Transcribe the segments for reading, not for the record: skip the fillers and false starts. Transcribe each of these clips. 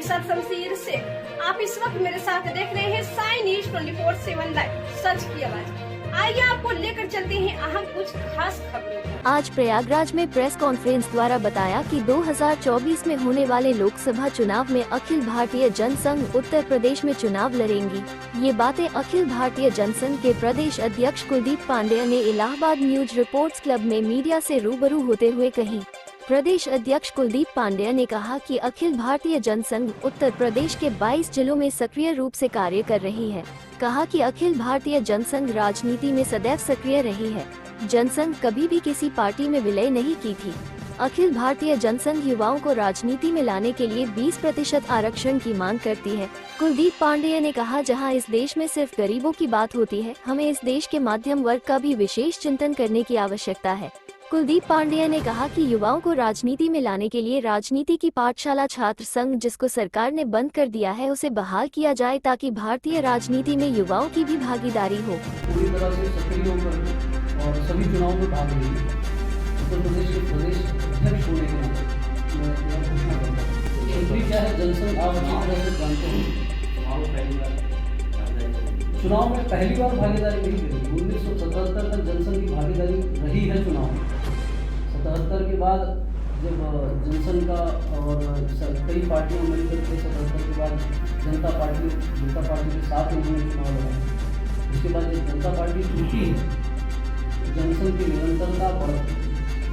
के साथ शमशीर से। आप इस वक्त मेरे साथ देख रहे हैं साई न्यूज 24/7 लाइव, सच की आवाज। आइए आपको लेकर चलते हैं अहम कुछ खास खबरों। आज प्रयागराज में प्रेस कॉन्फ्रेंस द्वारा बताया कि 2024 में होने वाले लोकसभा चुनाव में अखिल भारतीय जनसंघ उत्तर प्रदेश में चुनाव लड़ेंगी। ये बातें अखिल भारतीय जनसंघ के प्रदेश अध्यक्ष कुलदीप पांडेय ने इलाहाबाद न्यूज रिपोर्ट्स क्लब में मीडिया से रूबरू होते हुए कही। प्रदेश अध्यक्ष कुलदीप पांडेय ने कहा कि अखिल भारतीय जनसंघ उत्तर प्रदेश के 22 जिलों में सक्रिय रूप से कार्य कर रही है। कहा कि अखिल भारतीय जनसंघ राजनीति में सदैव सक्रिय रही है। जनसंघ कभी भी किसी पार्टी में विलय नहीं की थी। अखिल भारतीय जनसंघ युवाओं को राजनीति में लाने के लिए 20% आरक्षण की मांग करती है। कुलदीप पांडेय ने कहा, जहां इस देश में सिर्फ गरीबों की बात होती है, हमें इस देश के मध्यम वर्ग का भी विशेष चिंतन करने की आवश्यकता है। कुलदीप पांडेय ने कहा कि युवाओं को राजनीति में लाने के लिए राजनीति की पाठशाला छात्र संघ, जिसको सरकार ने बंद कर दिया है, उसे बहाल किया जाए ताकि भारतीय राजनीति में युवाओं की भी भागीदारी हो। पूरी तरह से सक्रिय होकर और सभी चुनावों में भाग रही है। उत्तर प्रदेश के प्रदेश अध्यक्ष होने के नाते मैं यह घोषणा करता हूँ। एक्चुअली क्या है, जनसंघ आप अच्छी तरह से जानते हैं, चुनाव में पहली बार भागीदारी नहीं करी। 1977 तक जनसंघ की भागीदारी रही है चुनाव में। 77 के बाद जब जनसंघ का और कई पार्टियां मिलकर के 77 के बाद जनता पार्टी के साथ उन्होंने चुनाव लड़ा। उसके बाद जब जनता पार्टी टूटी है, जनसंघ की निरंतरता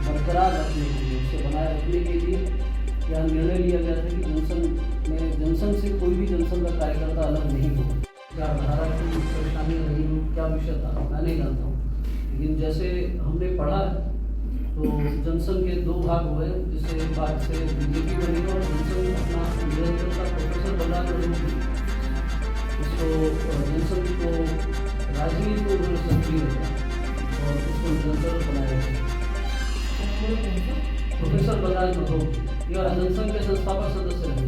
बरकरार रखने के लिए, उसे बनाए रखने के लिए यह निर्णय लिया गया था कि जनसंघ से कोई भी जनसंघ का कार्यकर्ता अलग नहीं होगा। क्या धारा की परेशानी रही, क्या विषय था, मैं नहीं जानता हूँ, लेकिन जैसे हमने पढ़ा तो जनसंघ के दो भाग हुए, जिससे एक भाग से बीजेपी बनी और जनसंघ अपना निरंतरता प्रोफेसर बना कर इसको जनसंघ को राजनीति को उन्होंने सक्रिय और उसको निरंतर बनाया प्रोफेसर बलराज मधोक यह जनसंघ के संस्थापक सदस्य रहे।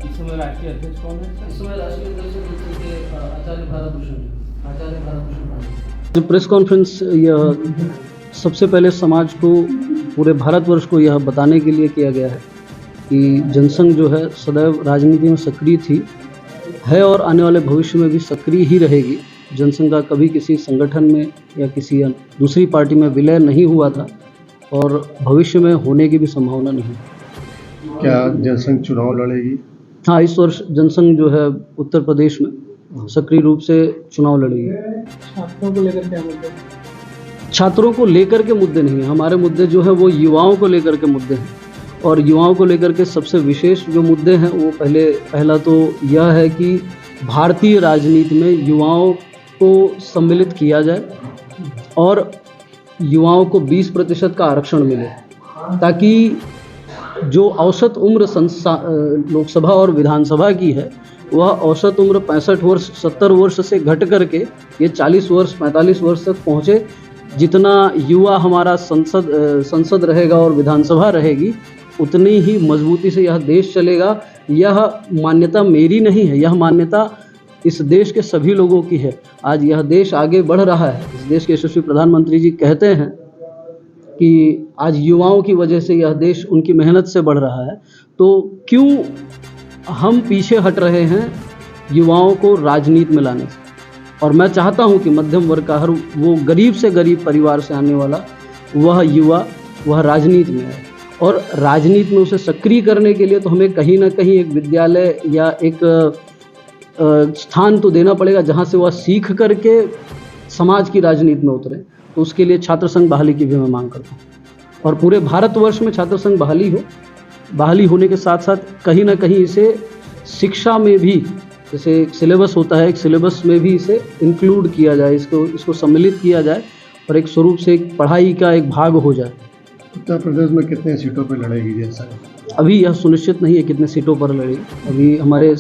इस समय राष्ट्रीय अध्यक्ष कौन है? इस समय राष्ट्रीय अध्यक्ष जनसंघ के आचार्य भारतभूषण पांडे। प्रेस कॉन्फ्रेंस यह सबसे पहले समाज को, पूरे भारतवर्ष को यह बताने के लिए किया गया है कि जनसंघ जो है सदैव राजनीति में सक्रिय थी, है और आने वाले भविष्य में भी सक्रिय ही रहेगी। जनसंघ का कभी किसी संगठन में या किसी दूसरी पार्टी में विलय नहीं हुआ था और भविष्य में होने की भी संभावना नहीं। क्या जनसंघ चुनाव लड़ेगी? हाँ, इस वर्ष जनसंघ जो है उत्तर प्रदेश में सक्रिय रूप से चुनाव लड़ेगी। छात्रों को लेकर क्या मुद्दे? छात्रों को लेकर के मुद्दे नहीं हैं। हमारे मुद्दे जो है वो युवाओं को लेकर के मुद्दे हैं, और युवाओं को लेकर के सबसे विशेष जो मुद्दे हैं वो पहला तो यह है कि भारतीय राजनीति में युवाओं को सम्मिलित किया जाए और युवाओं को 20% का आरक्षण मिले, ताकि जो औसत उम्र लोकसभा और विधानसभा की है वह औसत उम्र 65 वर्ष 70 वर्ष से घट करके ये 40 वर्ष 45 वर्ष तक पहुँचे। जितना युवा हमारा संसद रहेगा और विधानसभा रहेगी, उतनी ही मजबूती से यह देश चलेगा। यह मान्यता मेरी नहीं है, यह मान्यता इस देश के सभी लोगों की है। आज यह देश आगे बढ़ रहा है। इस देश के यशस्वी प्रधानमंत्री जी कहते हैं कि आज युवाओं की वजह से यह देश उनकी मेहनत से बढ़ रहा है, तो क्यों हम पीछे हट रहे हैं युवाओं को राजनीति में लाने से। और मैं चाहता हूं कि मध्यम वर्ग का हर वो गरीब से गरीब परिवार से आने वाला वह युवा वह राजनीति में है, और राजनीति में उसे सक्रिय करने के लिए तो हमें कहीं ना कहीं एक विद्यालय या एक स्थान तो देना पड़ेगा जहां से वह सीख करके समाज की राजनीति में उतरे। तो उसके लिए छात्र संघ बहाली की भी मैं मांग करता हूँ, और पूरे भारतवर्ष में छात्र संघ बहाली होने के साथ साथ कहीं ना कहीं इसे शिक्षा में भी, जैसे एक सिलेबस होता है, एक सिलेबस में भी इसे इंक्लूड किया जाए, इसको सम्मिलित किया जाए और एक स्वरूप से एक पढ़ाई का एक भाग हो जाए। उत्तर प्रदेश में कितने सीटों पर लड़ेगी जैसा? अभी यह सुनिश्चित नहीं है कितने सीटों पर लड़ेगी। अभी हमारे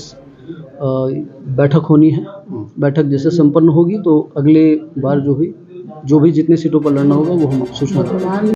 बैठक होनी है, बैठक जैसे संपन्न होगी तो अगले बार जो भी जितने सीटों पर लड़ना होगा वो हम सूचना देंगे।